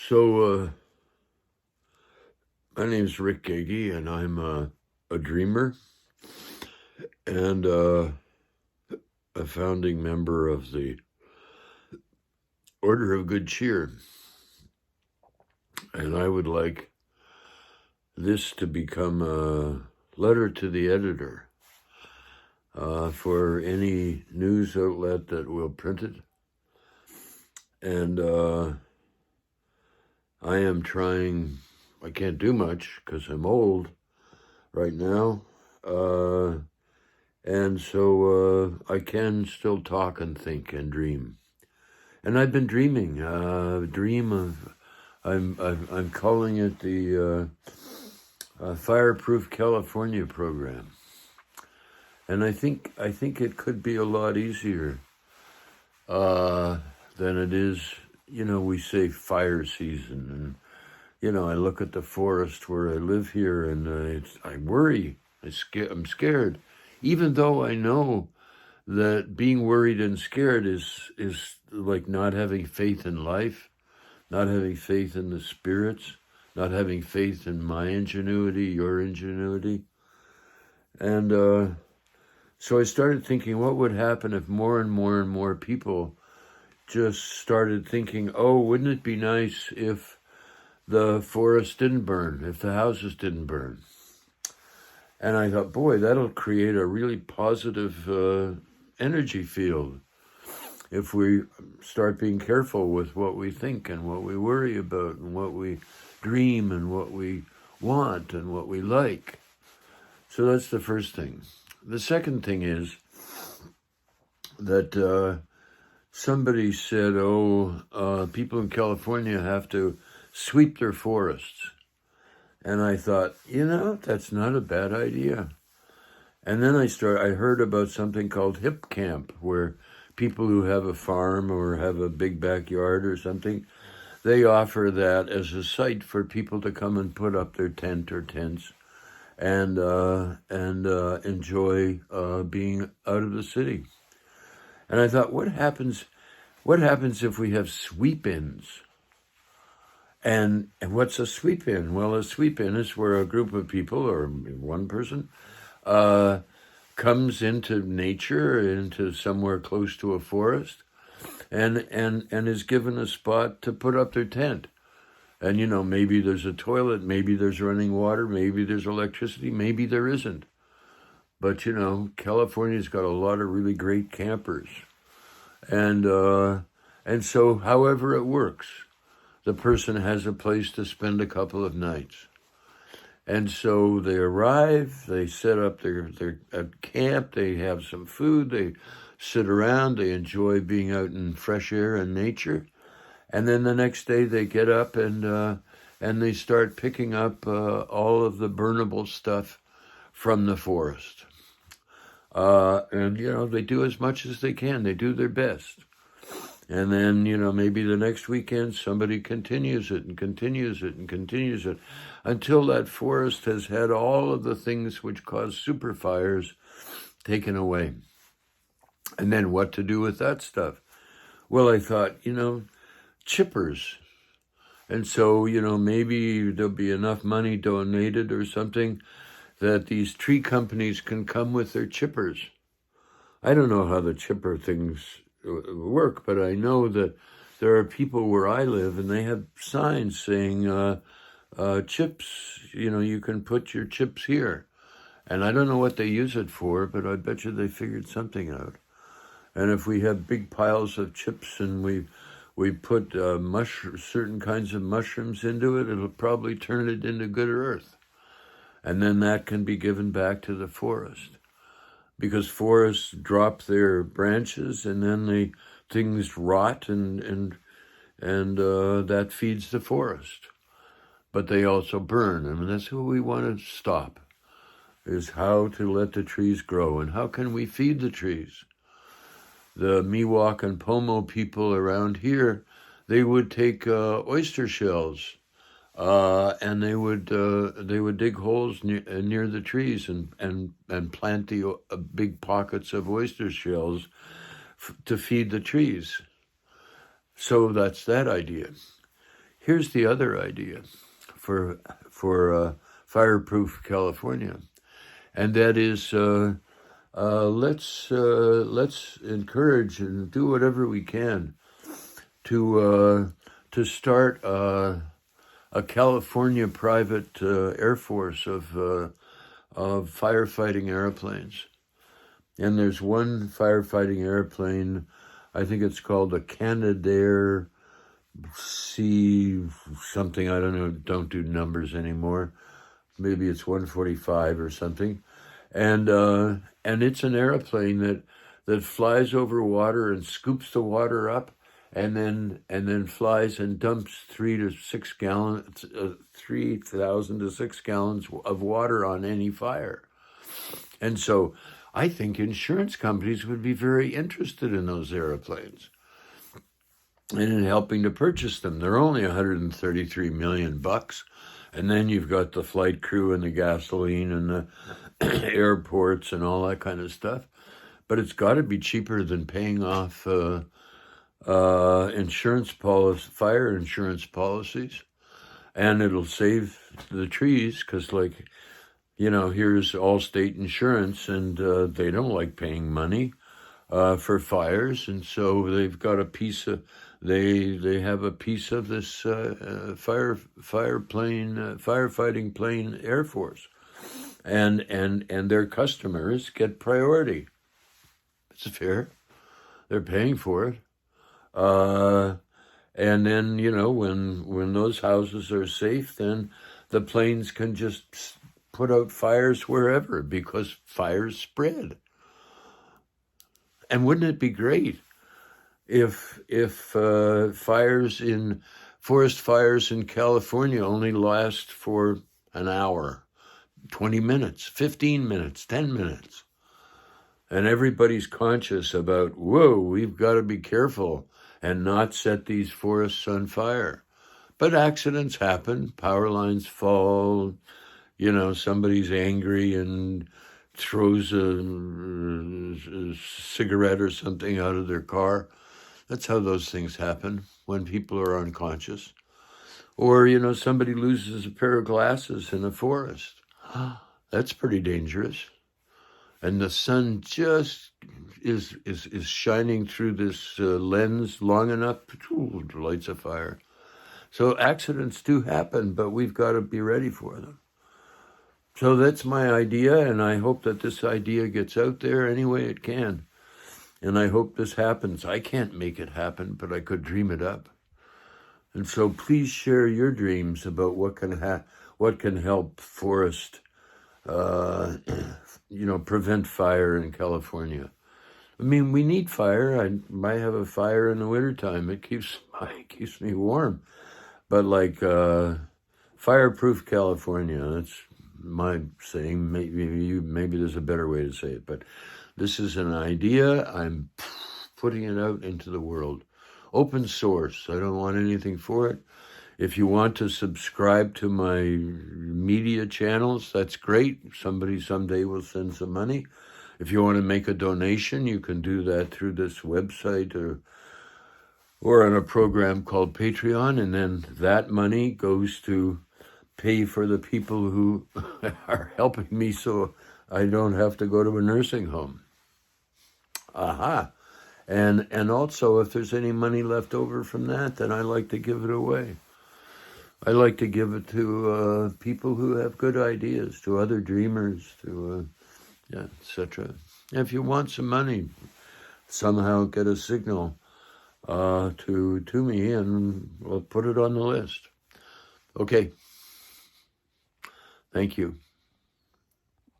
So, my name's Rick Gagey, and I'm a dreamer and a founding member of the Order of Good Cheer. And I would like this to become a letter to the editor for any news outlet that will print it. And I am trying, I can't do much because I'm old right now. And so I can still talk and think and dream. And I've been dreaming, I'm calling it the Fireproof California program. And I think it could be a lot easier than it is. We say fire season, and I look at the forest where I live here, and I worry. I'm scared, even though I know that being worried and scared is like not having faith in life, not having faith in the spirits, not having faith in my ingenuity, your ingenuity. And so I started thinking, what would happen if more and more and more people just started thinking, oh, wouldn't it be nice if the forest didn't burn, if the houses didn't burn? And I thought, boy, that'll create a really positive energy field if we start being careful with what we think and what we worry about and what we dream and what we want and what we like. So that's the first thing. The second thing is that somebody said, people in California have to sweep their forests. And I thought, that's not a bad idea. And then I heard about something called Hip Camp, where people who have a farm or have a big backyard or something, they offer that as a site for people to come and put up their tent or tents and enjoy being out of the city. And I thought, what happens if we have sweep-ins? And what's a sweep-in? Well, a sweep-in is where a group of people or one person comes into nature, into somewhere close to a forest, and is given a spot to put up their tent. And, maybe there's a toilet, maybe there's running water, maybe there's electricity, maybe there isn't. But, California's got a lot of really great campers. And so however it works, the person has a place to spend a couple of nights. And so they arrive, they set up their at camp, they have some food, they sit around, they enjoy being out in fresh air and nature. And then the next day they get up and they start picking up all of the burnable stuff from the forest. And they do as much as they can. They do their best. And then, maybe the next weekend somebody continues it and continues it and continues it until that forest has had all of the things which cause super fires taken away. And then what to do with that stuff? Well, I thought, chippers. And so, maybe there'll be enough money donated or something that these tree companies can come with their chippers. I don't know how the chipper things work, but I know that there are people where I live and they have signs saying chips, you can put your chips here. And I don't know what they use it for, but I bet you they figured something out. And if we have big piles of chips and we put certain kinds of mushrooms into it, it'll probably turn it into good earth. And then that can be given back to the forest. Because forests drop their branches and then things rot and that feeds the forest. But they also burn. I mean, that's what we want to stop, is how to let the trees grow. And how can we feed the trees? The Miwok and Pomo people around here, they would take oyster shells and they would dig holes near the trees and plant the big pockets of oyster shells to feed the trees. So that's that idea. Here's the other idea for Fireproof California, and that is let's encourage and do whatever we can to start a California private air force of firefighting airplanes. And there's one firefighting airplane, I think it's called a Canadair C something, I don't know, don't do numbers anymore. Maybe it's 145 or something. And it's an airplane that flies over water and scoops the water up and then flies and dumps 3,000 to 6 gallons of water on any fire. And so I think insurance companies would be very interested in those airplanes and in helping to purchase them. They're only $133 million. And then you've got the flight crew and the gasoline and the airports and all that kind of stuff. But it's got to be cheaper than paying off insurance policy, fire insurance policies. And it'll save the trees because, like, you know, here's Allstate Insurance, and they don't like paying money for fires, and so they've got a piece of they have a piece of this firefighting plane air force, and their customers get priority. It's fair. They're paying for it, and then, you know, when those houses are safe, then the planes can just put out fires wherever, because fires spread. And wouldn't it be great if forest fires in California only last for an hour, 20 minutes, 15 minutes, 10 minutes, and everybody's conscious about, whoa, we've got to be careful and not set these forests on fire. But accidents happen, power lines fall, you know, somebody's angry and throws a cigarette or something out of their car. That's how those things happen when people are unconscious. Or, you know, somebody loses a pair of glasses in a forest. That's pretty dangerous. And the sun just is shining through this lens long enough, lights a fire. So accidents do happen, but we've got to be ready for them. So that's my idea, and I hope that this idea gets out there any way it can. And I hope this happens. I can't make it happen, but I could dream it up. And so please share your dreams about what can help forest, prevent fire in California. I mean, we need fire. I might have a fire in the wintertime. It keeps me warm. But like Fireproof California, that's my saying. Maybe there's a better way to say it, but this is an idea. I'm putting it out into the world. Open source. I don't want anything for it. If you want to subscribe to my media channels, that's great. Somebody someday will send some money. If you want to make a donation, you can do that through this website or on a program called Patreon, and then that money goes to pay for the people who are helping me so I don't have to go to a nursing home. Aha. And also, if there's any money left over from that, then I like to give it away. I like to give it to people who have good ideas, to other dreamers, to etc. If you want some money, somehow get a signal to me, and we'll put it on the list. Okay. Thank you.